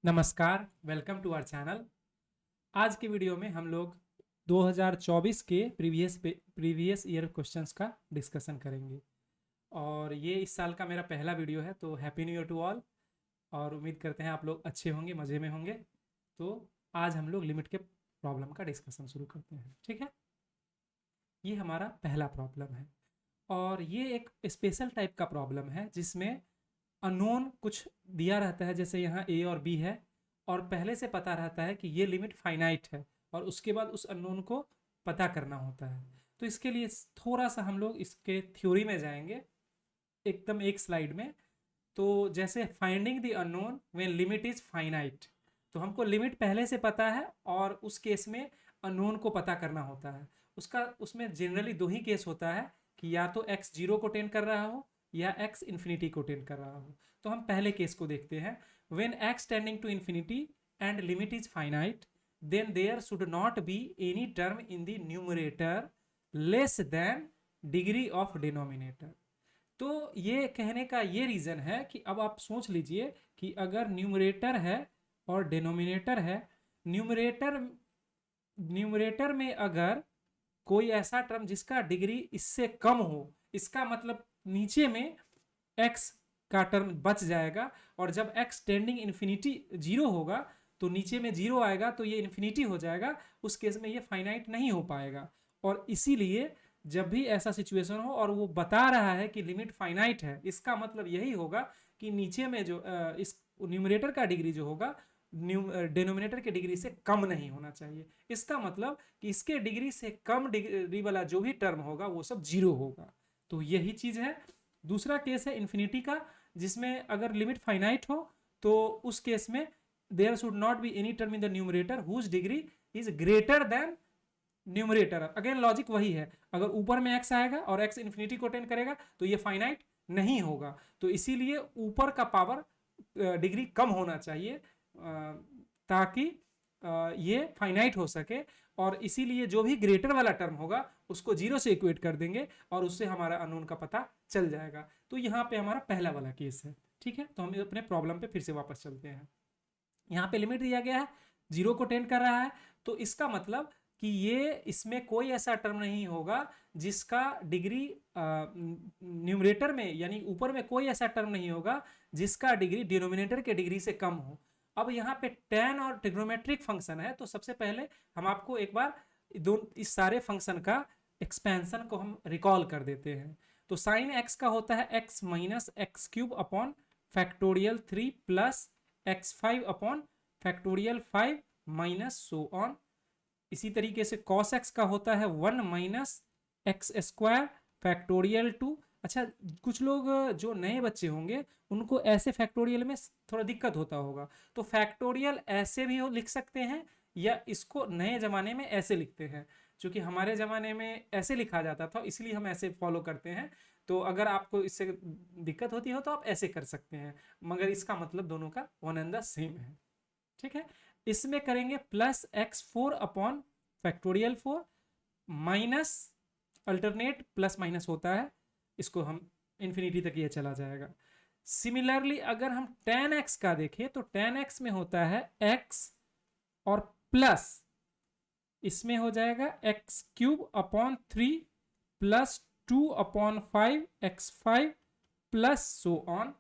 नमस्कार, welcome to our channel. आज के वीडियो में हम लोग 2024 के प्रीवियस ईयर क्वेश्चंस का डिस्कशन करेंगे और ये इस साल का मेरा पहला वीडियो है, तो happy new year to all. और उम्मीद करते हैं आप लोग अच्छे होंगे, मज़े में होंगे। तो आज हम लोग लिमिट के प्रॉब्लम का डिस्कशन शुरू करते हैं, ठीक है। ये हमारा पहला प्रॉब्लम है और ये एक स्पेशल टाइप का प्रॉब्लम है जिसमें अननोन कुछ दिया रहता है, जैसे यहाँ ए और बी है और पहले से पता रहता है कि ये लिमिट फाइनाइट है और उसके बाद उस अननोन को पता करना होता है। तो इसके लिए थोड़ा सा हम लोग इसके थ्योरी में जाएंगे एकदम एक स्लाइड में। तो जैसे finding the unknown when limit is finite, तो हमको लिमिट पहले से पता है और उस केस में अननोन को पता करना होता है। उसमें जनरली दो ही केस होता है कि या तो x जीरो को टेंड कर रहा हो या x इन्फिनिटी को टेंड कर रहा हो। तो हम पहले केस को देखते हैं। When x tending to infinity and limit is finite then there should not be any term in the numerator less than degree of denominator. तो ये कहने का ये रीज़न है कि अब आप सोच लीजिए कि अगर न्यूमरेटर है और डिनोमिनेटर है, न्यूमरेटर न्यूमरेटर में अगर कोई ऐसा टर्म जिसका डिग्री इससे कम हो, इसका मतलब नीचे में x का टर्म बच जाएगा और जब x टेंडिंग इन्फिनिटी जीरो होगा तो नीचे में जीरो आएगा तो ये इन्फिनिटी हो जाएगा। उस केस में ये फाइनाइट नहीं हो पाएगा और इसीलिए जब भी ऐसा सिचुएशन हो और वो बता रहा है कि लिमिट फाइनाइट है, इसका मतलब यही होगा कि नीचे में जो इस न्यूमरेटर का डिग्री जो होगा डिनोमिनेटर के डिग्री से कम नहीं होना चाहिए। इसका मतलब कि इसके डिग्री से कम डिग्री वाला जो भी टर्म होगा वो सब जीरो होगा। तो यही चीज है। दूसरा केस है इन्फिनिटी का, जिसमें अगर लिमिट फाइनाइट हो तो उस केस में there should not be any term in the numerator whose degree is greater than numerator. Again logic वही है, अगर ऊपर में x आएगा और x इन्फिनिटी को टेंड करेगा तो ये फाइनाइट नहीं होगा। तो इसीलिए ऊपर का पावर डिग्री कम होना चाहिए ताकि ये फाइनाइट हो सके। और इसीलिए जो भी ग्रेटर वाला टर्म होगा उसको जीरो से इक्वेट कर देंगे और उससे हमारा अननोन का पता चल जाएगा। तो यहाँ पे हमारा पहला वाला केस है, ठीक है। तो हम अपने प्रॉब्लम पे फिर से वापस चलते हैं। यहाँ पे लिमिट दिया गया है, जीरो को टेंड कर रहा है, तो इसका मतलब कि ये इसमें कोई ऐसा टर्म नहीं होगा जिसका डिग्री न्यूमरेटर में यानी ऊपर में कोई ऐसा टर्म नहीं होगा जिसका डिग्री डिनोमिनेटर के डिग्री से कम हो। अब यहाँ पे tan और ट्रिग्नोमेट्रिक फंक्शन है, तो सबसे पहले हम आपको एक बार इस सारे फंक्शन का एक्सपेंशन को हम रिकॉल कर देते हैं। तो साइन x का होता है x minus x cube upon factorial 3 plus x5 upon factorial 5 minus so on. इसी तरीके से cos x का होता है 1 माइनस एक्स स्क्वायर फैक्टोरियल 2। अच्छा, कुछ लोग जो नए बच्चे होंगे उनको ऐसे फैक्टोरियल में थोड़ा दिक्कत होता होगा, तो फैक्टोरियल ऐसे भी लिख सकते हैं या इसको नए ज़माने में ऐसे लिखते हैं। क्योंकि हमारे ज़माने में ऐसे लिखा जाता था इसलिए हम ऐसे फॉलो करते हैं। तो अगर आपको इससे दिक्कत होती हो तो आप ऐसे कर सकते हैं, मगर इसका मतलब दोनों का वन एंड द सेम है, ठीक है। इसमें करेंगे plus x4 upon factorial 4 minus alternate plus minus होता है, इसको हम इन्फिनिटी तक ये चला जाएगा। सिमिलरली अगर हम tan x का देखें तो tan x में होता है x और प्लस इसमें हो जाएगा x cube upon 3 plus 2 upon 5 x5 plus so on.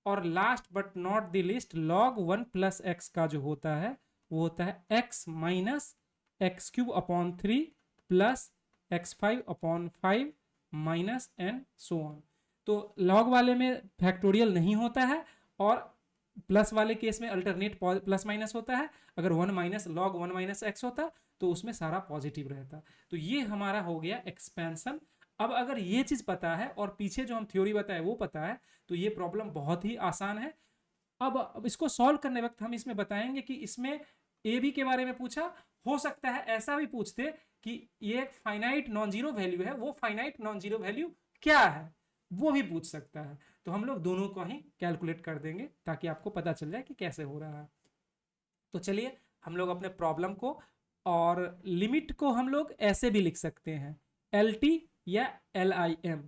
और last but not the least log 1 plus x का जो होता है वो होता है x minus x cube upon 3 plus x5 upon 5 minus and so on. तो log वाले में फैक्टोरियल नहीं होता है और प्लस वाले केस में अल्टरनेट प्लस माइनस होता है। अगर 1 माइनस log 1 माइनस एक्स होता तो उसमें सारा पॉजिटिव रहता। तो ये हमारा हो गया एक्सपेंशन। अब अगर ये चीज़ पता है और पीछे जो हम थ्योरी बताए वो पता है तो ये प्रॉब्लम बहुत ही आसान है। अब इसको सॉल्व करने वक्त हम इसमें बताएंगे कि इसमें ए बी के बारे में पूछा, हो सकता है ऐसा भी पूछते कि ये एक फाइनाइट नॉन जीरो वैल्यू है, वो फाइनाइट नॉन जीरो वैल्यू क्या है वो भी पूछ सकता है। तो हम लोग दोनों को ही कैलकुलेट कर देंगे ताकि आपको पता चल जाए कि कैसे हो रहा है। तो चलिए हम लोग अपने प्रॉब्लम को और लिमिट को हम लोग ऐसे भी लिख सकते हैं LT या LIM।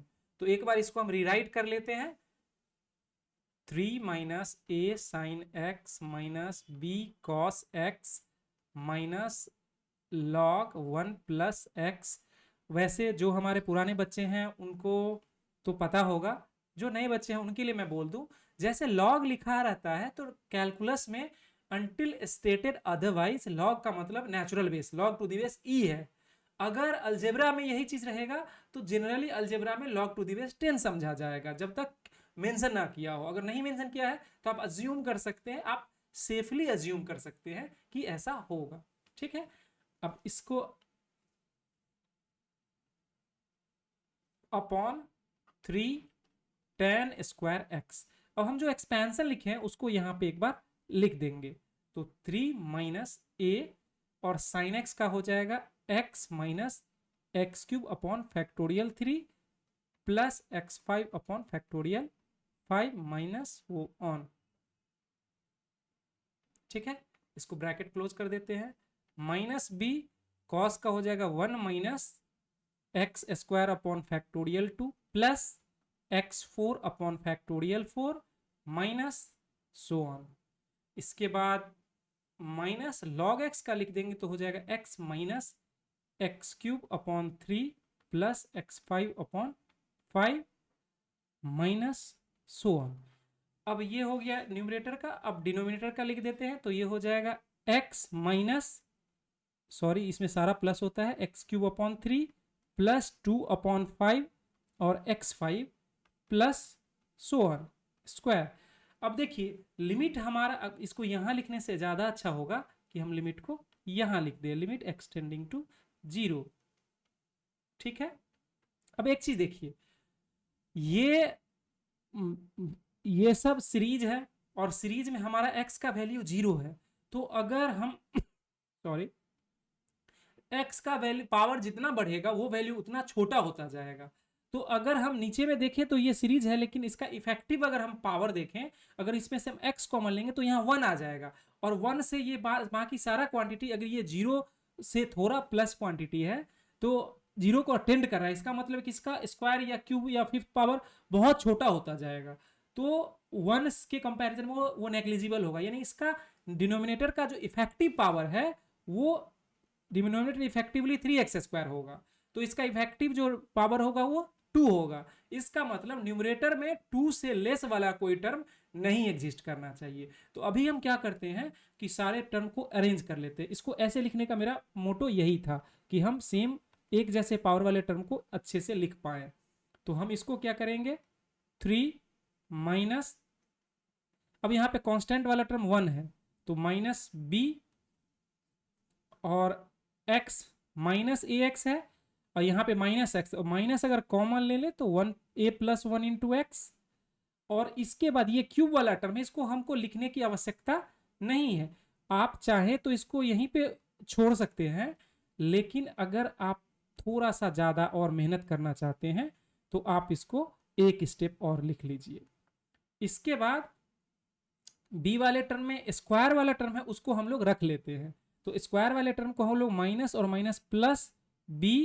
तो एक बार इसको हम रीराइट कर लेते हैं। 3 minus A sine x minus B cos x minus log 1 plus x. वैसे जो हमारे पुराने बच्चे हैं उनको तो पता होगा, जो नए बच्चे हैं उनके लिए मैं बोल दूं, जैसे लॉग लिखा रहता है तो कैलकुलस में अनटिल स्टेटेड अदरवाइज लॉग का मतलब natural base, log to the base e है। अगर अलजेब्रा में यही चीज रहेगा तो जनरली अलजेब्रा में लॉग टू द बेस 10 समझा जाएगा, जब तक मेंशन ना किया हो। अगर नहीं मेंशन किया है तो आप अज्यूम कर सकते हैं, आप सेफली अज्यूम कर सकते हैं कि ऐसा होगा। ठीक है, अब इसको अपॉन 3 tan स्क्वायर एक्स। अब हम जो एक्सपेंशन लिखे हैं उसको यहां पे एक बार लिख देंगे, तो 3 माइनस ए और साइन एक्स का हो जाएगा x minus x cube upon factorial 3 plus x 5 upon factorial 5 minus वो ऑन। ठीक है, इसको ब्रैकेट क्लोज कर देते हैं। माइनस बी कॉस का हो जाएगा 1 minus x square upon factorial 2 plus x4 upon factorial 4 minus so on. इसके बाद माइनस लॉग एक्स का लिख देंगे तो हो जाएगा x minus x cube upon 3 plus x5 upon 5 minus so on. अब ये हो गया न्यूमरेटर का। अब डिनोमिनेटर का लिख देते हैं तो ये हो जाएगा x माइनस, सॉरी इसमें सारा प्लस होता है, x cube upon 3 plus 2 upon 5 और x5 plus so on square. अब देखिए लिमिट हमारा, अब इसको यहां लिखने से ज्यादा अच्छा होगा कि हम लिमिट को यहां लिख दें, लिमिट एक्सटेंडिंग टू 0। ठीक है, अब एक चीज देखिए, ये ये सब सीरीज है और सीरीज में हमारा x का वैल्यू 0 है। तो अगर हम सॉरी x का वैल्यू पावर जितना बढ़ेगा वो वैल्यू उतना छोटा होता जाएगा। तो अगर हम नीचे में देखें तो ये सीरीज है, लेकिन इसका इफेक्टिव अगर हम पावर देखें, अगर इसमें से हम x कॉमन लेंगे तो यहाँ 1 आ जाएगा, और 1 से ये बाकी सारा क्वांटिटी, अगर ये 0 से थोड़ा प्लस क्वांटिटी है तो 0 को अटेंड कर रहा है, इसका मतलब कि इसका स्क्वायर या क्यूब या फिफ्थ पावर बहुत छोटा होता जाएगा। तो 1 के कंपैरिजन में वो नेग्लिजिबल होगा, यानी इसका डिनोमिनेटर का जो इफेक्टिव पावर है वो डिनोमिनेटर इफेक्टिवली 3x स्क्वायर होगा, तो इसका इफेक्टिव जो पावर होगा वो 2 होगा। इसका मतलब न्यूमरेटर में 2 से लेस वाला कोई टर्म नहीं एग्जिस्ट करना चाहिए। तो अभी हम क्या करते हैं कि सारे टर्म को अरेंज कर लेते हैं। इसको ऐसे लिखने का मेरा मोटो यही था कि हम सेम एक जैसे पावर वाले टर्म को अच्छे से लिख पाए। तो हम इसको क्या करेंगे, 3 माइनस, अब यहाँ पे कांस्टेंट वाला टर्म 1 है तो माइनस बी और x माइनस ए एक्स है, और यहाँ पे माइनस एक्स, और माइनस अगर कॉमन ले ले तो 1 a प्लस 1 इंटू एक्स। और इसके बाद ये क्यूब वाला टर्म है, इसको हमको लिखने की आवश्यकता नहीं है, आप चाहे तो इसको यहीं पे छोड़ सकते हैं, लेकिन अगर आप थोड़ा सा ज़्यादा और मेहनत करना चाहते हैं तो आप इसको एक स्टेप और लिख लीजिए। इसके बाद बी वाले टर्म में स्क्वायर वाला टर्म है उसको हम लोग रख लेते हैं, तो स्क्वायर वाले टर्म को हम लोग माइनस और minus plus b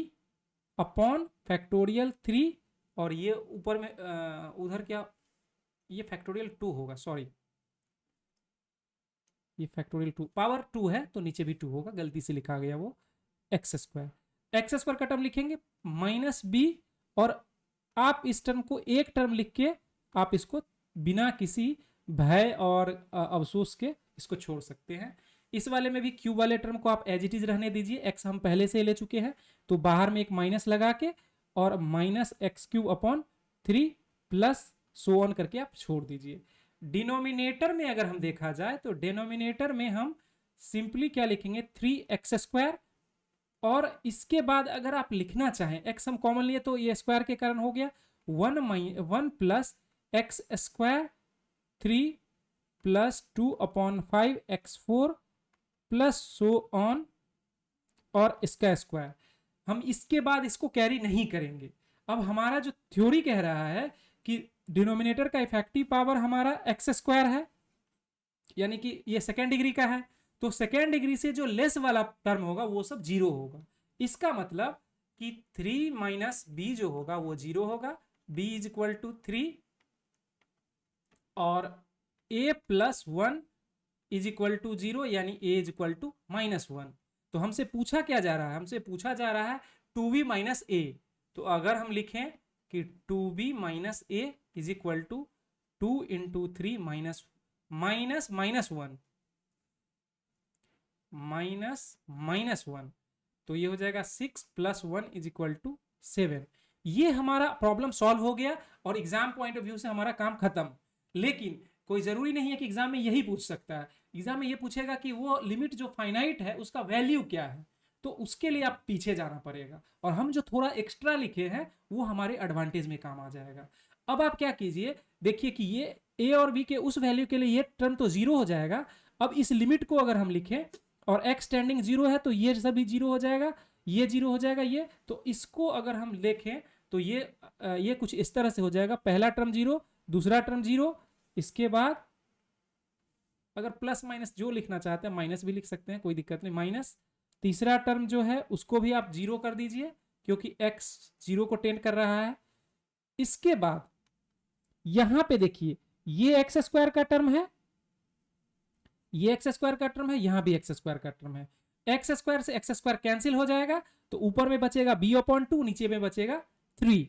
upon factorial 3, और ये ऊपर में उधर क्या, ये फैक्टोरियल 2 होगा, सॉरी ये फैक्टोरियल 2 पावर 2 है तो नीचे भी 2 होगा, गलती से लिखा गया वो, एक्स स्क्वायर का टर्म लिखेंगे माइनस बी, और आप इस टर्म को एक टर्म लिख के आप इसको बिना किसी भय और अफसोस के इसको छोड़ सकते हैं। इस वाले में भी क्यूब वाले टर्म को आप एज इट इज रहने दीजिए, एक्स हम पहले से ले चुके हैं तो बाहर में एक माइनस लगा के और minus x cube upon 3 plus so on करके आप छोड़ दीजिए। डिनोमिनेटर में अगर हम देखा जाए तो डिनोमिनेटर में हम सिंपली क्या लिखेंगे, 3x स्क्वायर, और इसके बाद अगर आप लिखना चाहें, x हम कॉमन लिए तो ये स्क्वायर के कारण हो गया 1 plus x square 3 plus 2 upon 5 x4 plus so on, और इसका स्क्वायर। हम इसके बाद इसको कैरी नहीं करेंगे। अब हमारा जो थ्योरी कह रहा है कि डिनोमिनेटर का इफेक्टिव पावर हमारा एक्स स्क्वायर है, यानी कि ये सेकेंड डिग्री का है, तो सेकेंड डिग्री से जो लेस वाला टर्म होगा वो सब 0 होगा। इसका मतलब कि 3 माइनस बी जो होगा वो 0 होगा, b इज इक्वल टू 3 और a plus one is equal to 0 यानी a इज इक्वल टू -1। तो हमसे पूछा क्या जा रहा है, हमसे पूछा जा रहा है 2b माइनस a। तो अगर हम लिखें कि 2b minus a is equal to 2 into 3 minus minus minus one minus minus one, तो ये हो जाएगा 6 प्लस 1 इज इक्वल टू 7। ये हमारा प्रॉब्लम सॉल्व हो गया और एग्जाम पॉइंट ऑफ व्यू से हमारा काम खत्म। लेकिन कोई जरूरी नहीं है कि एग्जाम में यही पूछ सकता है। एग्जाम में ये पूछेगा कि वो लिमिट जो फाइनाइट है उसका वैल्यू क्या है, तो उसके लिए आप पीछे जाना पड़ेगा और हम जो थोड़ा एक्स्ट्रा लिखे हैं वो हमारे एडवांटेज में काम आ जाएगा। अब आप क्या कीजिए, देखिए कि ये ए और बी के उस वैल्यू के लिए ये टर्म तो जीरो हो जाएगा। अब इस लिमिट को अगर हम लिखें और x टेंडिंग जीरो है तो ये सभी जीरो हो जाएगा, ये जीरो हो जाएगा, ये तो इसको अगर हम देखें तो ये कुछ इस तरह से हो जाएगा, पहला टर्म जीरो, दूसरा टर्म जीरो, इसके बाद अगर प्लस माइनस जो लिखना चाहते हैं माइनस भी लिख सकते हैं, कोई दिक्कत नहीं, माइनस, तीसरा टर्म जो है उसको भी आप जीरो कर दीजिए क्योंकि x जीरो को टेंड कर रहा है। इसके बाद यहां पे देखिए ये एक्स स्क्वायर का टर्म है, ये एक्स स्क्वायर का टर्म है, यहां भी एक्स स्क्वायर का टर्म है, एक्स स्क्वायर से एक्स स्क्वायर कैंसिल हो जाएगा तो ऊपर में बचेगा b अपॉन 2, नीचे में बचेगा 3,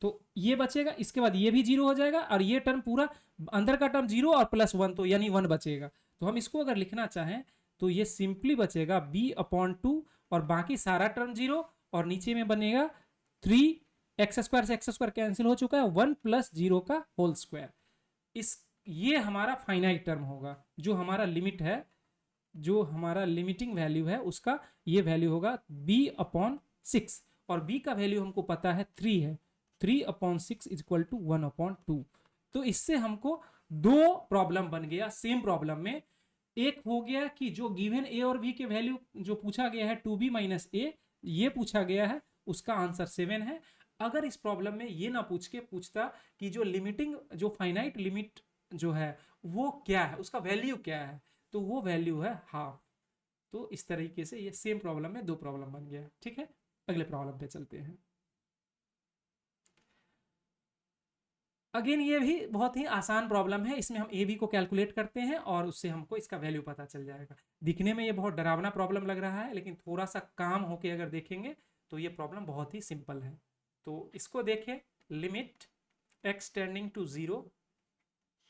तो ये बचेगा। इसके बाद ये भी जीरो हो जाएगा और ये टर्म पूरा अंदर का टर्म जीरो और प्लस 1 तो यानी 1 बचेगा। तो हम इसको अगर लिखना चाहें तो ये सिंपली बचेगा b अपॉन 2 और बाकी सारा टर्म जीरो और नीचे में बनेगा 3, एक्स स्क्वायर से एक्स स्क्वायर कैंसिल हो चुका है, 1 प्लस 0 का होल स्क्वायर। इस ये हमारा फाइनाइट टर्म होगा, जो हमारा लिमिट है, जो हमारा लिमिटिंग वैल्यू है उसका ये वैल्यू होगा b अपॉन 6 और b का वैल्यू हमको पता है 3 है, 3 upon 6 is equal to 1 upon 2। तो इससे हमको दो प्रॉब्लम बन गया सेम प्रॉब्लम में। एक हो गया कि जो गिवन a और b के वैल्यू जो पूछा गया है 2b माइनस a, ये पूछा गया है, उसका आंसर 7 है। अगर इस प्रॉब्लम में ये ना पूछ के पूछता कि जो लिमिटिंग जो फाइनाइट लिमिट जो है वो क्या है, उसका वैल्यू क्या है, तो वो वैल्यू है हाफ। तो इस तरीके से ये सेम प्रॉब्लम में दो प्रॉब्लम बन गया। ठीक है, अगले प्रॉब्लम पे चलते हैं। अगेन ये भी बहुत ही आसान प्रॉब्लम है, इसमें हम ए बी को कैलकुलेट करते हैं और उससे हमको इसका वैल्यू पता चल जाएगा। दिखने में ये बहुत डरावना प्रॉब्लम लग रहा है लेकिन थोड़ा सा काम होके अगर देखेंगे तो ये प्रॉब्लम बहुत ही सिंपल है। तो इसको देखें, लिमिट x टेंडिंग टू 0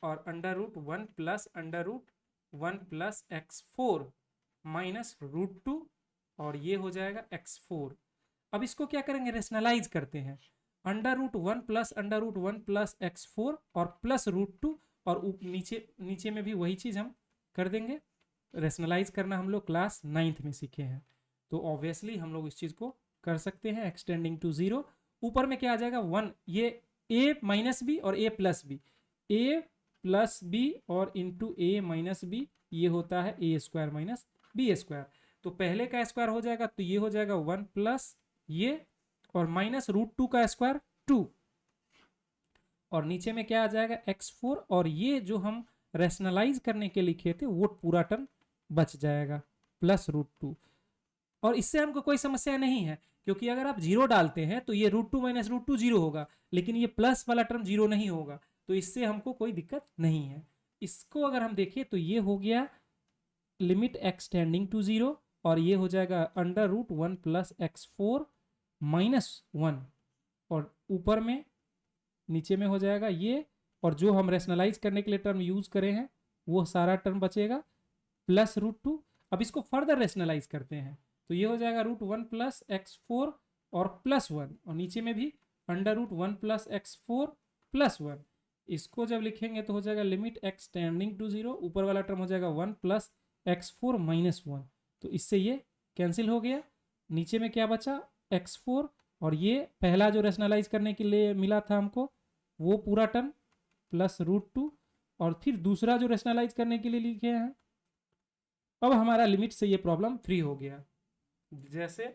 और under root 1 plus under root 1 plus x4 minus root 2 और ये हो जाएगा x4। अब इसको क्या करेंगे, रेशनलाइज करते हैं, under root 1 plus under root 1 plus x4 और प्लस रूट 2 और नीचे में भी वही चीज़ हम कर देंगे। रेशनलाइज करना हम लोग क्लास 9th में सीखे हैं, तो ऑब्वियसली हम लोग इस चीज़ को कर सकते हैं। एक्सटेंडिंग टू 0, ऊपर में क्या आ जाएगा 1, ये a माइनस बी और a plus b, a plus b और इंटू a माइनस बी, ये होता है a square minus b square. तो पहले का स्क्वायर हो जाएगा तो ये हो जाएगा 1 प्लस ये और माइनस रूट 2 का स्क्वायर 2 और नीचे में क्या आ जाएगा x4 और ये जो हम रैशनलाइज करने के लिखे थे वो पूरा टर्म बच जाएगा प्लस रूट 2। और इससे हमको कोई समस्या नहीं है क्योंकि अगर आप जीरो डालते हैं तो ये रूट 2 माइनस रूट 2 जीरो होगा, लेकिन ये प्लस वाला टर्म जीरो नहीं होगा, तो इससे हमको कोई दिक्कत नहीं है। इसको अगर हम देखें तो ये हो गया लिमिट x टेंडिंग टू 0 और ये हो जाएगा under root 1 plus x4 minus 1 और ऊपर में नीचे में हो जाएगा ये, और जो हम रैशनलाइज करने के लिए टर्म यूज करे हैं वो सारा टर्म बचेगा प्लस रूट 2। अब इसको फर्दर रैशनलाइज करते हैं तो ये हो जाएगा रूट 1 प्लस x4 और प्लस 1 और नीचे में भी under root 1 plus x4 plus 1। इसको जब लिखेंगे तो हो जाएगा लिमिट x टेंडिंग टू 0, ऊपर वाला टर्म हो जाएगा 1 प्लस x4 माइनस 1, तो इससे ये कैंसिल हो गया। नीचे में क्या बचा x4 और ये पहला जो रैशनलाइज करने के लिए मिला था हमको वो पूरा टर्म प्लस रूट 2 और फिर दूसरा जो रैशनलाइज करने के लिए लिखे हैं। अब हमारा लिमिट से ये प्रॉब्लम फ्री हो गया। जैसे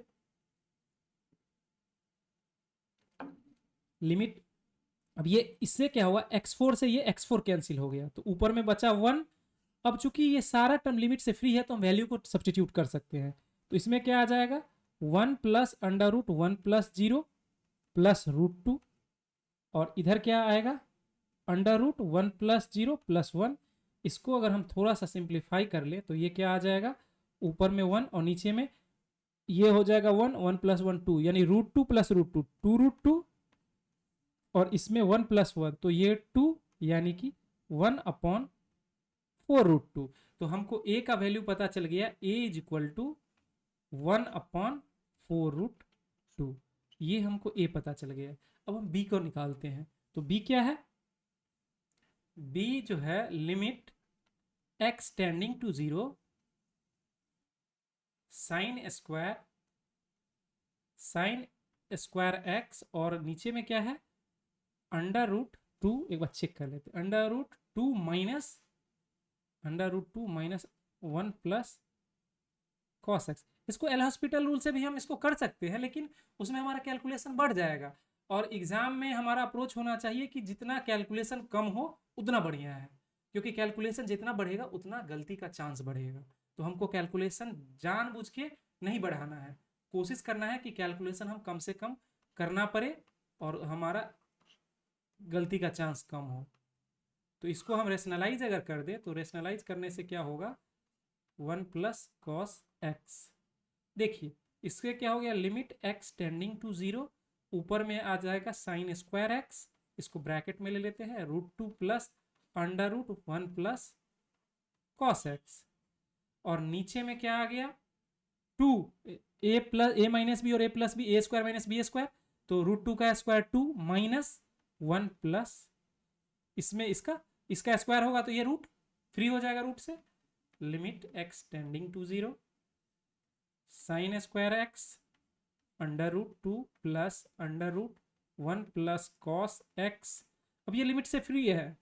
लिमिट, अब ये इससे क्या हुआ x4 से ये x4 कैंसिल हो गया तो ऊपर में बचा 1। अब चूंकि ये सारा टर्म लिमिट से फ्री है तो हम वैल्यू को सब्स्टिट्यूट कर सकते हैं, तो इसमें क्या आ जाएगा 1 plus under root 1 plus 0 plus root 2 और इधर क्या आएगा अंडर रूट 1 प्लस 0 प्लस 1। इसको अगर हम थोड़ा सा सिंप्लीफाई कर ले तो ये क्या आ जाएगा, ऊपर में 1 और नीचे में ये हो जाएगा 1, 1 प्लस 1 2, यानी रूट 2 प्लस रूट 2 2 रूट 2, और इसमें 1 प्लस 1 तो ये 2, यानी कि 1 अपॉन 4 रूट 2। तो हमको ए का वैल्यू पता चल गया, a is equal to 1 upon 4 root 2। ये हमको ए पता चल गया। अब हम बी को निकालते हैं। तो बी क्या है, बी जो है limit x tending to 0 sine square x, और नीचे में क्या है अंडर रूट 2, एक बार चेक कर लेते हैं, under root 2 minus 1 plus cos x. इसको एल हॉस्पिटल रूल से भी हम इसको कर सकते हैं, लेकिन उसमें हमारा कैलकुलेशन बढ़ जाएगा, और एग्जाम में हमारा अप्रोच होना चाहिए कि जितना कैलकुलेशन कम हो उतना बढ़िया है, क्योंकि कैलकुलेशन जितना बढ़ेगा उतना गलती का चांस बढ़ेगा। तो हमको कैलकुलेशन जानबूझ के नहीं बढ़ाना है, कोशिश करना है कि कैलकुलेशन हम कम से कम करना पड़े और हमारा गलती का चांस कम हो। तो इसको हम रेशनलाइज अगर कर दे तो रेशनलाइज करने से क्या होगा, 1 प्लस कॉस एक्स। देखिए इसके क्या हो गया, लिमिट एक्स टेंडिंग टू 0, ऊपर में आ जाएगा साइन स्क्वायर एक्स, इसको ब्रैकेट में ले लेते हैं, root 2 plus under root 1 plus cos x, और नीचे में क्या आ गया 2, a plus a minus b और a plus b, a square minus b square, तो रूट 2 का स्क्वायर 2 माइनस 1 प्लस, इसमें इसका इसका स्क्वायर होगा तो ये रूट फ्री हो जाएगा रूट से, limit x tending to 0 sine square x under root 2 plus under root 1 plus cos x. अब ये लिमिट से फ्री है,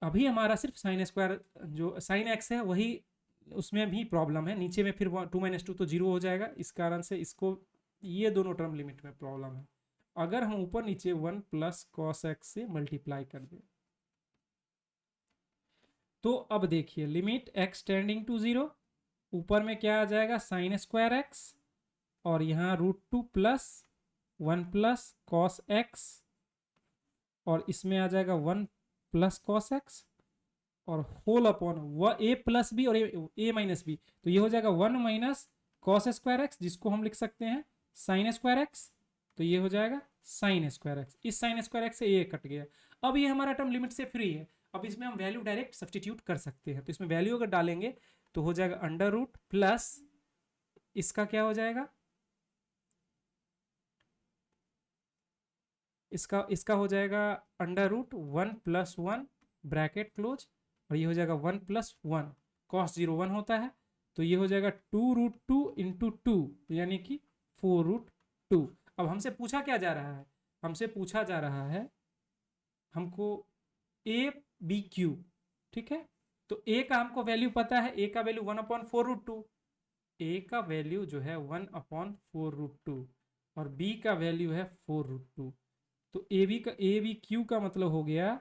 अभी हमारा सिर्फ साइन स्क्वायर जो साइन एक्स है वही, उसमें भी प्रॉब्लम है, नीचे में फिर 2 माइनस 2 तो 0 हो जाएगा, इस कारण से इसको ये दोनों टर्म लिमिट में प्रॉब्लम है। अगर हम ऊपर नीचे 1 प्लस कॉस एक्स से मल्टीप्लाई कर दें तो अब देखिए लिमिट एक्स टेंडिंग टू 0, ऊपर में क्या आ जाएगा साइन स्क्वायर एक्स, और यहाँ root 2 plus 1 plus cos x, और इसमें आ जाएगा 1 प्लस कॉस एक्स, और होल अपॉन व ए प्लस बी और ए माइनस बी, तो ये हो जाएगा 1 माइनस कॉस स्क्वायर एक्स, जिसको हम लिख सकते हैं साइन स्क्वायर एक्स, तो ये हो जाएगा साइन स्क्वायर एक्स, इस साइन स्क्वायर एक्स से ए कट गया। अब ये हमारा टर्म लिमिट से फ्री है, अब इसमें हम वैल्यू डायरेक्ट सब्सटीट्यूट कर सकते हैं। तो इसमें वैल्यू अगर डालेंगे तो हो जाएगा अंडर रूट प्लस, इसका क्या हो जाएगा, इसका हो जाएगा under root 1 plus 1 bracket close, और ये हो जाएगा 1 प्लस 1, कॉस 0 1 होता है, तो ये हो जाएगा 2 रूट 2 इंटू 2, यानी कि 4 रूट 2। अब हमसे पूछा क्या जा रहा है, हमसे पूछा जा रहा है हमको ए बी क्यू, ठीक है। तो ए का हमको वैल्यू पता है, ए का वैल्यू 1 अपॉन 4 रूट 2, ए का वैल्यू जो है 1 अपॉन 4 रूट 2, और बी का वैल्यू है 4 रूट 2। तो ए बी क्यू का मतलब हो गया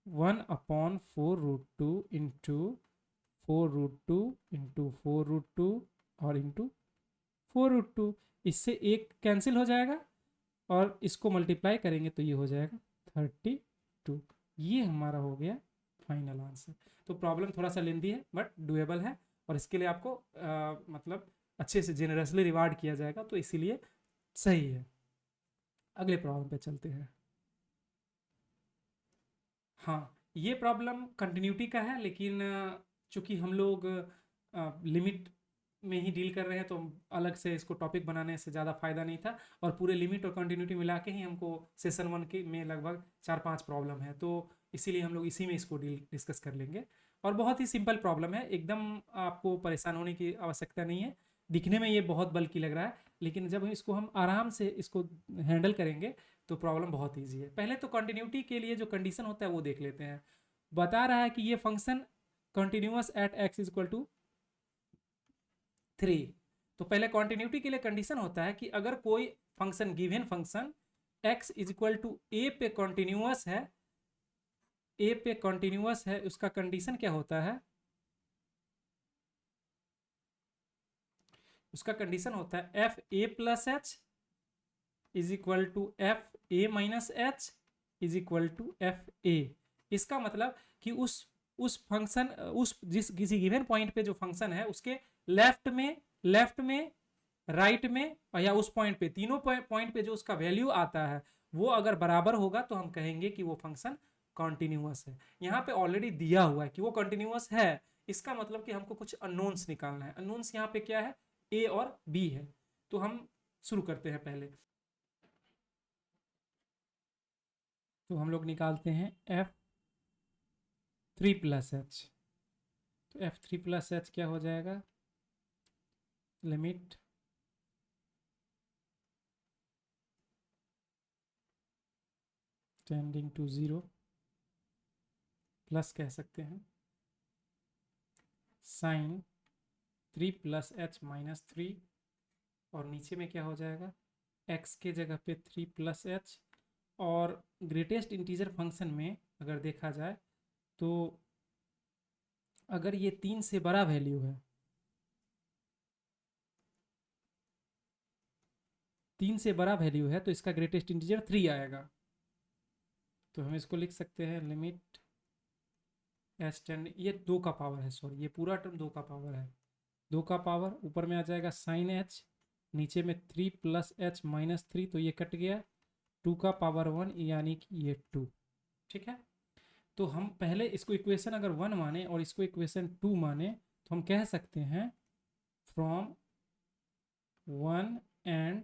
1 upon 4 root 2 into 4 root 2 into 4 root 2 और इंटू 4 रूट 2, इससे एक कैंसिल हो जाएगा और इसको मल्टीप्लाई करेंगे तो ये हो जाएगा 32। ये हमारा हो गया फाइनल आंसर। तो प्रॉब्लम थोड़ा सा लेंदी है बट डुएबल है, और इसके लिए आपको मतलब अच्छे से जेनरसली रिवार्ड किया जाएगा, तो इसीलिए सही है। अगले प्रॉब्लम पे चलते हैं। हाँ, ये प्रॉब्लम कंटिन्यूटी का है, लेकिन चूंकि हम लोग लिमिट में ही डील कर रहे हैं तो अलग से इसको टॉपिक बनाने से ज़्यादा फायदा नहीं था, और पूरे लिमिट और कंटिन्यूटी मिला के ही हमको सेशन 1 के में लगभग 4-5 प्रॉब्लम है, तो इसीलिए हम लोग इसी में इसको डिस्कस कर लेंगे। और बहुत ही सिंपल प्रॉब्लम है, एकदम आपको परेशान होने की आवश्यकता नहीं है। दिखने में ये बहुत बल्कि लग रहा है, लेकिन जब इसको हम आराम से इसको हैंडल करेंगे तो प्रॉब्लम बहुत ईजी है। पहले तो कंटिन्यूटी के लिए जो कंडीशन होता है वो देख लेते हैं। बता रहा है कि ये function continuous at x is equal to 3। तो पहले कंटिन्यूटी के लिए कंडीशन होता है कि अगर कोई function given function x is equal to a पे कंटिन्यूअस है, ए पे कंटिन्यूअस है, उसका कंडीशन क्या होता है, उसका कंडीशन होता है f a plus h is equal to f a minus h is equal to f a. इसका मतलब कि उस फंक्शन उस जिस किसी गिवन पॉइंट पे जो फंक्शन है उसके लेफ्ट में राइट में या उस पॉइंट पे तीनों पॉइंट पे जो उसका वैल्यू आता है वो अगर बराबर होगा तो हम कहेंगे कि वो फंक्शन कॉन्टिन्यूअस है। यहाँ पे ऑलरेडी दिया हुआ है कि वो कॉन्टिन्यूअस है, इसका मतलब कि हमको कुछ अननोन्स निकालना है। अननोन्स यहाँ पे क्या है, ए और बी है। तो हम शुरू करते हैं पहले, तो हम लोग निकालते हैं एफ थ्री प्लस एच। तो एफ थ्री प्लस एच क्या हो जाएगा, limit tending to zero plus कह सकते हैं sine three plus h minus three, और नीचे में क्या हो जाएगा x के जगह पे थ्री प्लस एच। और ग्रेटेस्ट इंटीजर फंक्शन में अगर देखा जाए तो अगर ये 3 से बड़ा वैल्यू है, 3 से बड़ा वैल्यू है तो इसका ग्रेटेस्ट इंटीजर 3 आएगा। तो हम इसको लिख सकते हैं लिमिट एच टेंड, ये 2 का पावर है, सॉरी ये पूरा टर्म 2 का पावर है, 2 का पावर ऊपर में आ जाएगा साइन एच, नीचे में 3 प्लस एच माइनस 3, तो ये कट गया, 2 का पावर 1 यानी कि ये 2। ठीक है, तो हम पहले इसको इक्वेशन अगर 1 माने और इसको इक्वेशन 2 माने तो हम कह सकते हैं फ्रॉम 1 एंड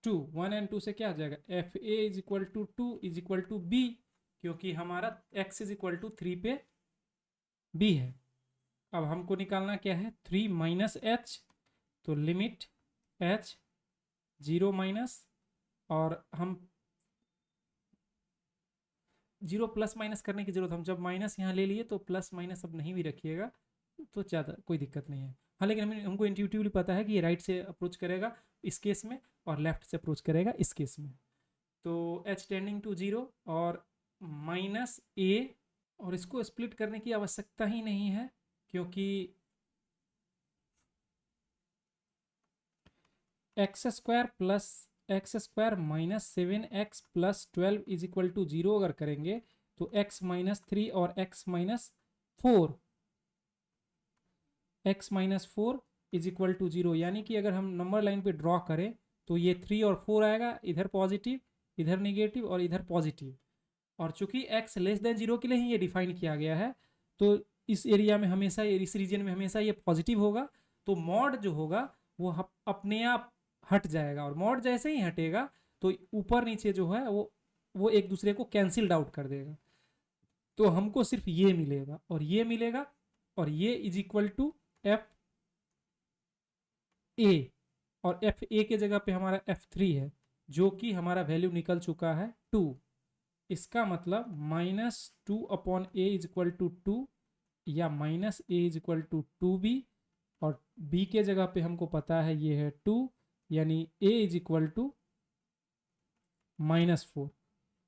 2, 1 एंड 2 से क्या आ जाएगा f a is equal to 2 is equal to b, क्योंकि हमारा x इज इक्वल टू 3 पे b है। अब हमको निकालना क्या है 3 माइनस एच, तो लिमिट h 0 माइनस, और हम 0 प्लस माइनस करने की जरूरत, हम जब माइनस यहाँ ले लिए तो प्लस माइनस अब नहीं भी रखिएगा तो ज़्यादा कोई दिक्कत नहीं है। हाँ, लेकिन हमको इंट्यूटिवली पता है कि ये राइट से अप्रोच करेगा इस केस में और लेफ्ट से अप्रोच करेगा इस केस में। तो h टेंडिंग टू 0 और माइनस a, और इसको स्प्लिट करने की आवश्यकता ही नहीं है क्योंकि x square plus x square minus 7x plus 12 is equal to 0 अगर करेंगे तो x माइनस 3 और x minus 4, x minus 4 is equal to 0, यानी कि अगर हम नंबर लाइन पे ड्रॉ करें तो ये 3 और 4 आएगा, इधर पॉजिटिव इधर नेगेटिव और इधर पॉजिटिव। और चूंकि x लेस देन 0 के लिए ही ये डिफाइन किया गया है तो इस एरिया में हमेशा, इस रीजन में हमेशा ये पॉजिटिव होगा, तो मॉड जो होगा वो अपने आप हट जाएगा, और मॉड जैसे ही हटेगा तो ऊपर नीचे जो है वो एक दूसरे को कैंसिल्ड आउट कर देगा। तो हमको सिर्फ ये मिलेगा और ये मिलेगा, और ये is equal to f a, और एफ ए के जगह पे हमारा एफ थ्री है जो कि हमारा वैल्यू निकल चुका है 2। इसका मतलब minus 2 upon a is equal to 2 या minus a is equal to 2b, और b के जगह पे हमको पता है ये है 2, यानी a इज इक्वल टू -4।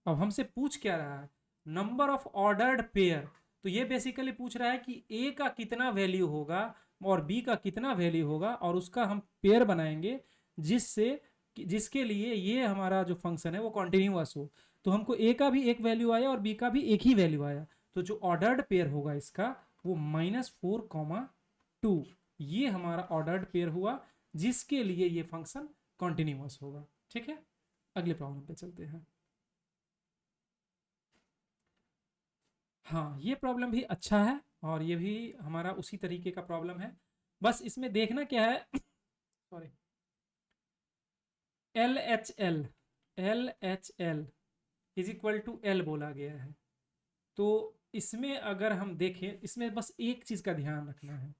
अब हमसे पूछ क्या रहा है, नंबर ऑफ ऑर्डर्ड पेयर। तो ये बेसिकली पूछ रहा है कि a का कितना वैल्यू होगा और b का कितना वैल्यू होगा, और उसका हम पेयर बनाएंगे जिसके लिए ये हमारा जो फंक्शन है वो कॉन्टिन्यूअस हो। तो हमको a का भी एक वैल्यू आया और b का भी एक ही वैल्यू आया, तो जो ऑर्डर्ड पेयर होगा इसका वो -4, 2, ये हमारा ऑर्डर्ड पेयर हुआ जिसके लिए ये फंक्शन कॉन्टिन्यूअस होगा। ठीक है, अगले प्रॉब्लम पे चलते हैं। हाँ, ये प्रॉब्लम भी अच्छा है और ये भी हमारा उसी तरीके का प्रॉब्लम है, बस इसमें देखना क्या है sorry, l is equal to l बोला गया है। तो इसमें अगर हम देखें, इसमें बस एक चीज का ध्यान रखना है,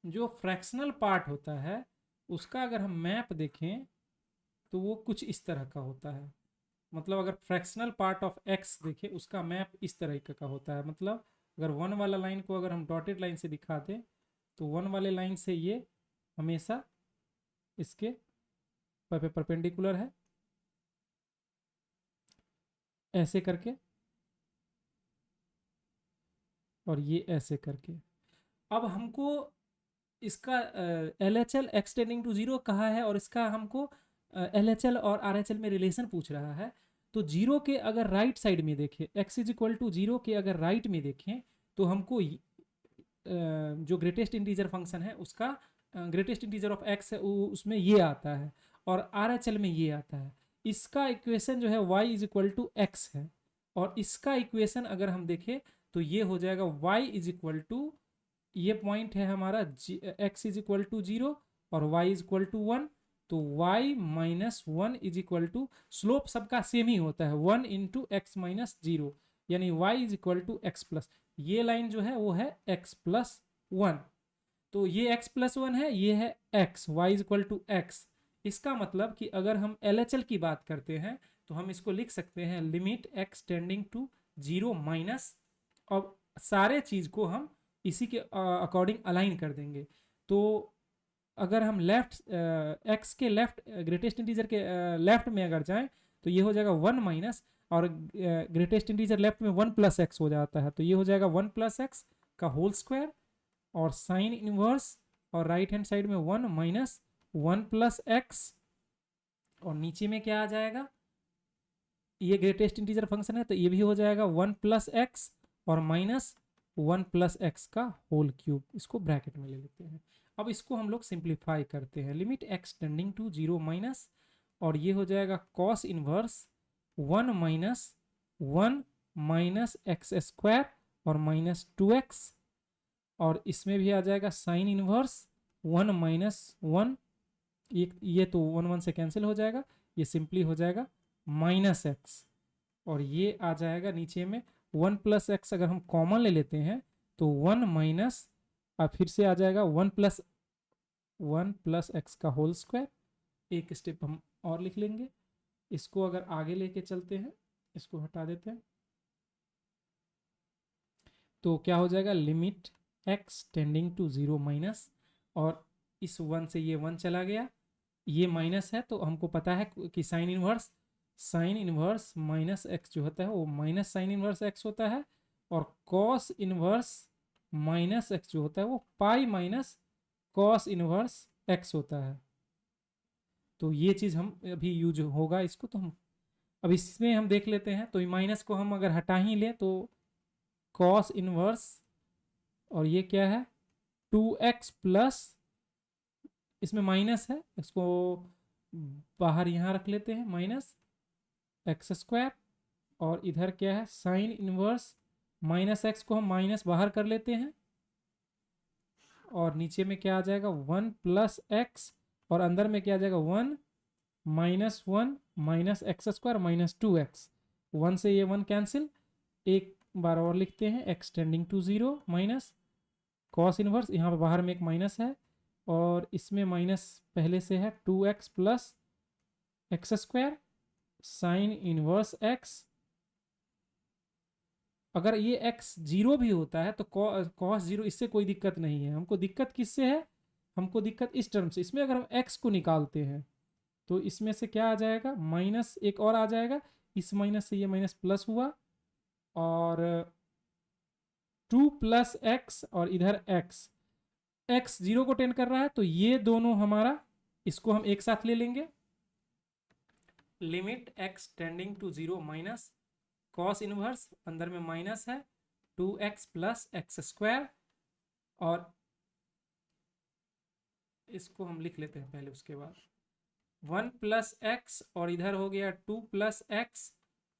जो फ्रैक्शनल पार्ट होता है उसका अगर हम मैप देखें तो वो कुछ इस तरह का होता है। मतलब अगर फ्रैक्शनल पार्ट ऑफ एक्स देखें उसका मैप इस तरह का होता है। मतलब अगर 1 वाला लाइन को अगर हम डॉटेड लाइन से दिखा दें तो 1 वाले लाइन से ये हमेशा इसके परपेंडिकुलर है ऐसे करके, और ये ऐसे करके। अब हमको इसका LHL एक्सटेंडिंग टू 0 कहा है और इसका हमको LHL और RHL में रिलेशन पूछ रहा है, तो जीरो के अगर राइट साइड में देखें, x is equal to zero के अगर राइट में देखें तो हमको जो ग्रेटेस्ट इंटीजर फंक्शन है उसका ग्रेटेस्ट इंटीजर ऑफ x है उसमें ये आता है, और RHL में ये आता है। इसका इक्वेशन जो है y is equal to x है, और इसका इक्वेशन अगर हम देखें तो ये हो जाएगा y इज इक्वल टू, ये पॉइंट है हमारा x is equal to zero और y is equal to one, तो y minus one is equal to, slope सबका सेम ही होता है, one into x minus zero, यानी y is equal to x plus, ये लाइन जो है वो है x प्लस वन, तो ये x प्लस वन है, ये है x, y is equal to x. इसका मतलब कि अगर हम LHL की बात करते हैं तो हम इसको लिख सकते हैं limit x tending to zero minus, और सारे चीज़ को हम इसी के अकॉर्डिंग अलाइन कर देंगे। तो अगर हम लेफ्ट x के लेफ्ट ग्रेटेस्ट इंटीजर के लेफ्ट में अगर जाएं तो ये हो जाएगा वन माइनस, और ग्रेटेस्ट इंटीजर लेफ्ट में वन प्लस एक्स हो जाता है, तो ये हो जाएगा वन प्लस एक्स का होल स्क्वायर, और साइन इनवर्स, और राइट हैंड साइड में one minus one plus x, और नीचे में क्या आ जाएगा, ये ग्रेटेस्ट इंटीजर फंक्शन है तो ये भी हो जाएगा वन प्लस एक्स और माइनस वन प्लस एक्स का होल क्यूब, इसको ब्रैकेट में ले लेते हैं। अब इसको हम लोग सिंप्लीफाई करते हैं, limit x tending to zero minus, और ये हो जाएगा cos inverse one minus one minus x square और माइनस टू एक्स, और इसमें भी आ जाएगा sine inverse one minus one, ये तो वन वन से कैंसिल हो जाएगा, ये सिंपली हो जाएगा माइनस एक्स, और ये आ जाएगा नीचे में वन प्लस एक्स, अगर हम कॉमन ले लेते हैं तो वन माइनस, अब फिर से आ जाएगा वन प्लस एक्स का होल स्क्वायर, एक स्टेप हम और लिख लेंगे, इसको अगर आगे लेके चलते हैं, इसको हटा देते हैं, तो क्या हो जाएगा limit x tending to zero minus, और इस वन से ये वन चला गया, ये माइनस है तो हमको पता है कि साइन इनवर्स माइनस एक्स जो होता है वो माइनस साइन इनवर्स एक्स होता है, और कॉस इनवर्स माइनस एक्स जो होता है वो pi minus cos inverse x होता है। तो ये चीज़ हम अभी यूज होगा इसको, तो हम अब इसमें हम देख लेते हैं, तो माइनस को हम अगर हटा ही लें तो कॉस इनवर्स, और ये क्या है टू एक्स प्लस, इसमें माइनस है, इसको बाहर यहाँ रख लेते हैं माइनस एक्स स्क्वायर, और इधर क्या है साइन इनवर्स माइनस एक्स को हम माइनस बाहर कर लेते हैं, और नीचे में क्या आ जाएगा वन प्लस एक्स, और अंदर में क्या आ जाएगा one minus x square minus two x, one से ये वन कैंसिल, एक बार और लिखते हैं x tending to zero minus cos inverse, यहाँ पर बाहर में एक माइनस है, और इसमें माइनस पहले से है two x plus x square sine inverse x, अगर ये x जीरो भी होता है तो कॉस जीरो, इससे कोई दिक्कत नहीं है, हमको दिक्कत किससे है, हमको दिक्कत इस टर्म से, इसमें अगर हम x को निकालते हैं तो इसमें से क्या आ जाएगा माइनस एक और आ जाएगा, इस माइनस से ये माइनस प्लस हुआ, और टू प्लस एक्स और इधर x जीरो को टेंड कर रहा है, तो ये दोनों हमारा, इसको हम एक साथ ले लेंगे, limit x tending to zero minus cos inverse, अंदर में माइनस है two x plus x square, और इसको हम लिख लेते हैं पहले, उसके बाद वन प्लस एक्स, और इधर हो गया टू प्लस एक्स,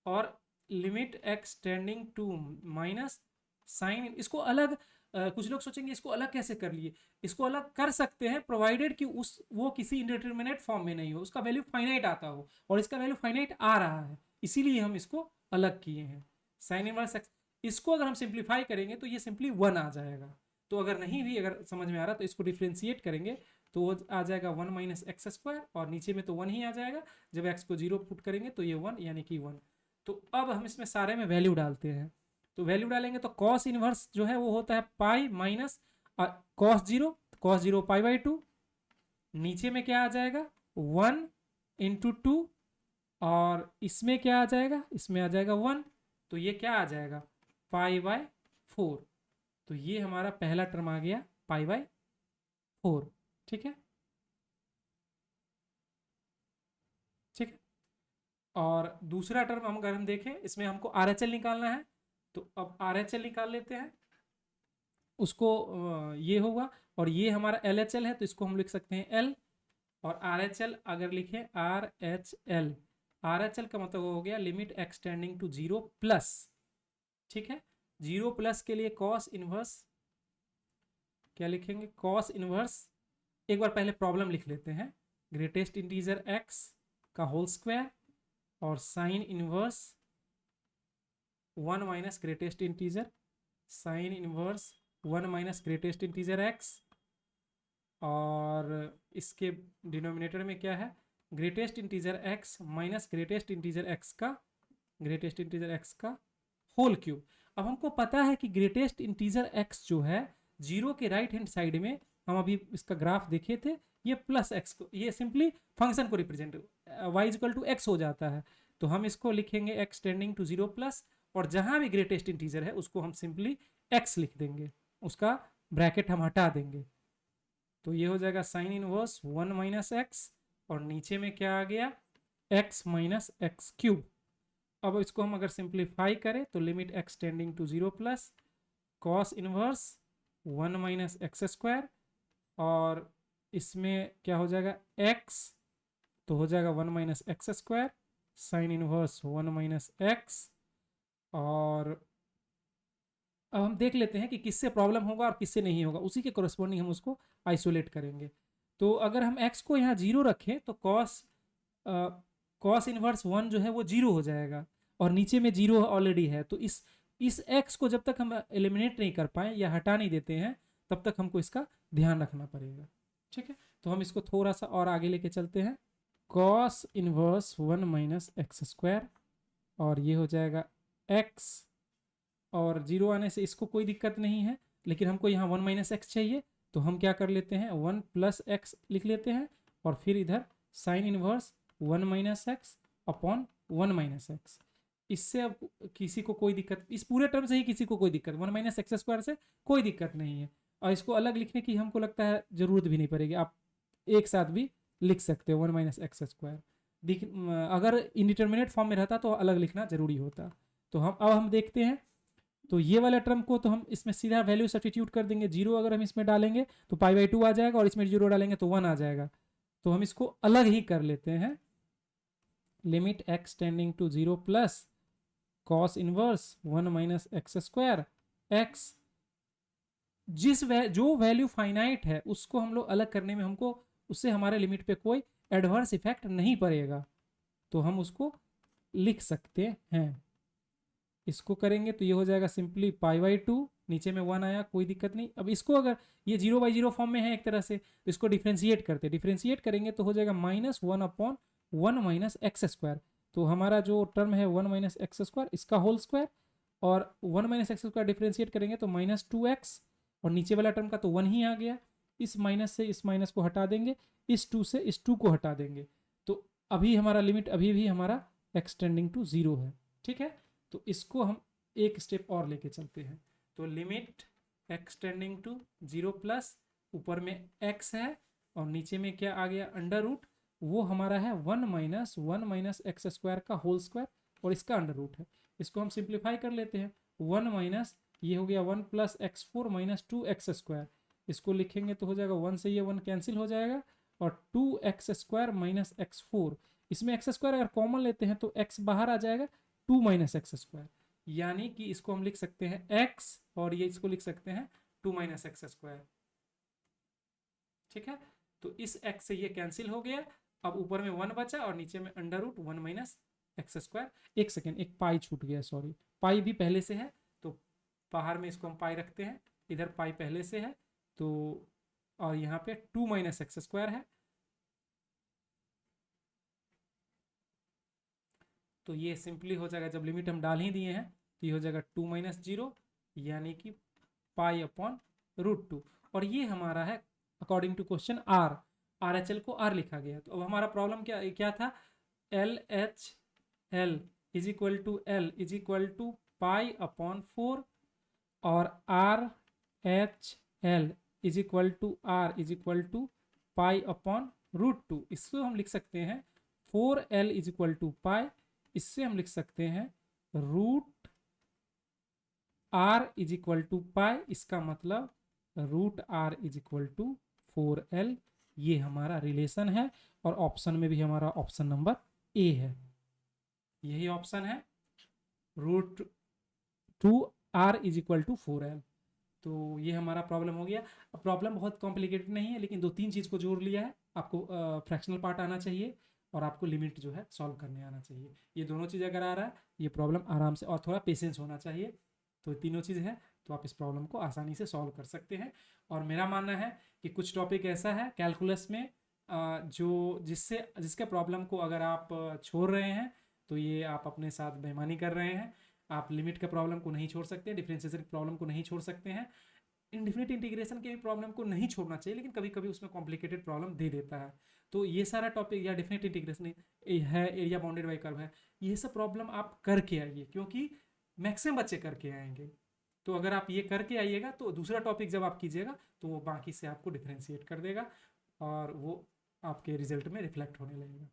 और limit x tending to minus sine, इसको अलग कुछ लोग सोचेंगे इसको अलग कैसे कर लिए, इसको अलग कर सकते हैं प्रोवाइडेड कि वो किसी इंडिटरमिनेट फॉर्म में नहीं हो, उसका वैल्यू फाइनाइट आता हो, और इसका वैल्यू फाइनाइट आ रहा है, इसीलिए हम इसको अलग किए हैं साइन इनवर्स एक्स। इसको अगर हम सिंप्लीफाई करेंगे तो ये सिंपली वन आ जाएगा, तो अगर नहीं भी अगर समझ में आ रहा तो इसको डिफ्रेंशिएट करेंगे तो वो आ जाएगा वन माइनस एक्स स्क्वायर, और नीचे में तो वन ही आ जाएगा, जब एक्स को जीरो पुट करेंगे तो ये वन यानी कि वन। तो अब हम इसमें सारे में वैल्यू डालते हैं, तो वैल्यू डालेंगे तो कॉस इनवर्स जो है वो होता है pi minus cos zero pi by two, नीचे में क्या आ जाएगा वन इंटू टू, और इसमें क्या आ जाएगा, इसमें आ जाएगा वन, तो ये क्या आ जाएगा पाई बाय फोर, तो ये हमारा पहला टर्म आ गया पाई बाय फोर, ठीक है। और दूसरा टर्म हम अगर हम देखें, इसमें हमको RHL निकालना है, तो अब RHL निकाल लेते हैं। उसको ये होगा, और ये हमारा LHL है, तो इसको हम लिख सकते हैं L। और RHL अगर लिखें RHL, RHL का मतलब हो गया लिमिट एक्सटेंडिंग टू 0 प्लस, ठीक है। 0 प्लस के लिए कॉस इनवर्स, क्या लिखेंगे, कॉस इनवर्स, एक बार पहले प्रॉब्लम लिख लेते हैं, ग्रेटेस्ट इंटीजर x का होल स्क्वायर और sine inverse 1 minus greatest integer, sine inverse 1 minus greatest integer x, और इसके डिनोमिनेटर में क्या है, greatest integer x minus greatest integer x का, ग्रेटेस्ट इंटीजर x का होल क्यूब। अब हमको पता है कि ग्रेटेस्ट इंटीजर x जो है 0 के राइट हैंड साइड में, हम अभी इसका ग्राफ देखे थे, ये प्लस x को, ये सिंपली फंक्शन को represent, y equal to x हो जाता है, तो हम इसको लिखेंगे x टेंडिंग टू 0 प्लस, और जहां भी ग्रेटेस्ट इंटीजर है उसको हम सिंपली x लिख देंगे, उसका ब्रैकेट हम हटा देंगे, तो ये हो जाएगा साइन इनवर्स 1 माइनस एक्स, और नीचे में क्या आ गया, x माइनस एक्स क्यूब। अब इसको हम अगर सिंप्लीफाई करें तो limit x tending to 0 plus cos inverse 1 minus x square, और इसमें क्या हो जाएगा x, तो हो जाएगा 1 minus x square, sine inverse 1 minus x. और अब हम देख लेते हैं कि किससे प्रॉब्लम होगा और किससे नहीं होगा, उसी के कोरस्पॉन्डिंग हम उसको आइसोलेट करेंगे। तो अगर हम x को यहाँ 0 रखें तो कॉस इनवर्स 1 जो है वो 0 हो जाएगा, और नीचे में 0 ऑलरेडी है, तो इस x को जब तक हम एलिमिनेट नहीं कर पाए या हटा नहीं देते हैं, तब तक हमको इसका ध्यान रखना पड़ेगा, ठीक है। तो हम इसको थोड़ा सा और आगे लेके चलते हैं, cos inverse 1 minus x square, और ये हो जाएगा x, और 0 आने से इसको कोई दिक्कत नहीं है, लेकिन हमको यहाँ 1 माइनस एक्स चाहिए, तो हम क्या कर लेते हैं 1 प्लस एक्स लिख लेते हैं, और फिर इधर sine inverse 1 minus x upon 1 minus x. इससे अब किसी को कोई दिक्कत, इस पूरे टर्म से ही किसी को कोई दिक्कत, 1 माइनस एक्स स्क्वायर से कोई दिक्कत नहीं है, और इसको अलग लिखने की हमको लगता है ज़रूरत भी नहीं पड़ेगी, आप एक साथ भी लिख सकते हो 1 माइनस एक्स स्क्वायर। अगर इनडिटर्मिनेट फॉर्म में रहता तो अलग लिखना जरूरी होता। तो हम देखते हैं, तो ये वाला टर्म को तो हम इसमें सीधा वैल्यू सब्स्टिट्यूट कर देंगे, 0 अगर हम इसमें डालेंगे तो पाई बाई 2 आ जाएगा, और इसमें 0 डालेंगे तो 1 आ जाएगा, तो हम इसको अलग ही कर लेते हैं, limit x tending to 0 plus cos inverse 1 minus x square x, जो वैल्यू फाइनाइट है उसको हम लोग अलग करने में हमको, उससे हमारे लिमिट पे कोई एडवर्स इफेक्ट नहीं पड़ेगा, तो हम उसको लिख सकते हैं। इसको करेंगे तो ये हो जाएगा सिंपली पाई बाई 2, नीचे में 1 आया, कोई दिक्कत नहीं। अब इसको अगर ये 0 बाई 0 फॉर्म में है एक तरह से, तो इसको डिफ्रेंशिएट करते, डिफ्रेंशिएट करेंगे तो हो जाएगा minus 1 upon 1 minus x square, तो हमारा जो टर्म है 1 माइनस एक्स स्क्वायर, इसका होल स्क्वायर, और 1 माइनस एक्स स्क्वायर डिफ्रेंशिएट करेंगे तो माइनस 2x, और नीचे वाला टर्म का तो 1 ही आ गया, इस माइनस से इस माइनस को हटा देंगे, इस 2 से इस 2 को हटा देंगे, तो अभी हमारा लिमिट अभी भी हमारा एक्सटेंडिंग टू 0 है, ठीक है। तो इसको हम एक स्टेप और लेके चलते हैं, तो लिमिट एक्सटेंडिंग टू 0 प्लस, ऊपर में x है और नीचे में क्या आ गया अंडर रूट, वो हमारा है 1 माइनस एक्स स्क्वायर का होल स्क्वायर, और इसका अंडर रूट है। इसको हम सिंप्लीफाई कर लेते हैं, 1 माइनस ये हो गया 1 plus x 4 minus 2 x square, इसको लिखेंगे तो हो जाएगा 1 से ये 1 कैंसिल हो जाएगा, और 2 एक्स स्क्वायर माइनस एक्स 4, इसमें एक्स स्क्वायर अगर कॉमन लेते हैं तो x बाहर आ जाएगा, 2 माइनस एक्स स्क्वायर, यानी कि इसको हम लिख सकते हैं x, और ये इसको लिख सकते हैं 2 माइनस एक्स स्क्वायर, ठीक है। तो इस x से ये कैंसिल हो गया, अब ऊपर में 1 बचा और नीचे में under root 1 minus x square. एक सेकेंड, एक पाई छूट गया, सॉरी, पाई भी पहले से है, तो बाहर में इसको हम पाई रखते हैं, इधर पाई पहले से है, तो और यहाँ पे 2 माइनस एक्स स्क्वायर है, तो ये सिंपली हो जाएगा, जब लिमिट हम डाल ही दिए हैं तो ये हो जाएगा 2 माइनस 0, यानी कि पाई अपॉन रूट 2, और ये हमारा है according to question r, RHL को R लिखा गया। तो अब हमारा प्रॉब्लम क्या था, LHL is equal to pi upon 4, और RHL is equal to pi upon root 2, इसको हम लिख सकते हैं 4L इज इक्वल टू पाई इससे हम लिख सकते हैं root r is equal to pi, इसका मतलब root r is equal to 4L। ये हमारा रिलेशन है और ऑप्शन में भी हमारा ऑप्शन नंबर ए है, यही ऑप्शन है, root 2R is equal to 4L। तो ये हमारा प्रॉब्लम हो गया। अब प्रॉब्लम बहुत कॉम्प्लिकेटेड नहीं है, लेकिन 2-3 चीज़ को जोड़ लिया है। आपको फ्रैक्शनल पार्ट आना चाहिए और आपको लिमिट जो है सॉल्व करने आना चाहिए। ये दोनों चीज़ अगर आ रहा है, ये प्रॉब्लम आराम से, और थोड़ा पेशेंस होना चाहिए, तो तीनों चीज़ है, तो आप इस प्रॉब्लम को आसानी से सॉल्व कर सकते हैं। और मेरा मानना है कि कुछ टॉपिक ऐसा है कैलकुलस में जो जिसके प्रॉब्लम को अगर आप छोड़ रहे हैं तो ये आप अपने साथ बेईमानी कर रहे हैं। आप लिमिट के प्रॉब्लम को नहीं छोड़ सकते, डिफरेंशिएशन की प्रॉब्लम को नहीं छोड़ सकते हैं, इनडिफिनिट इंटीग्रेशन के भी प्रॉब्लम को नहीं छोड़ना चाहिए, लेकिन कभी कभी उसमें कॉम्प्लिकेटेड प्रॉब्लम दे देता है। तो ये सारा टॉपिक, या डिफिनिट इंटीग्रेशन है, एरिया बाउंडेड बाई कर्व है, ये सब प्रॉब्लम आप करके आइए, क्योंकि मैक्सिमम बच्चे करके आएंगे। तो अगर आप ये करके आइएगा तो दूसरा टॉपिक जब आप कीजिएगा तो वो बाकी से आपको डिफ्रेंशिएट कर देगा और वो आपके रिजल्ट में रिफ्लेक्ट होने लगेगा।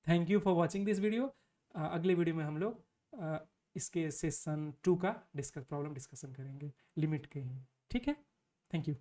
Thank you for watching this video. अगले वीडियो में हम लोग इसके सेशन 2 का प्रॉब्लम डिस्कशन करेंगे, लिमिट के ही। ठीक है, थैंक यू।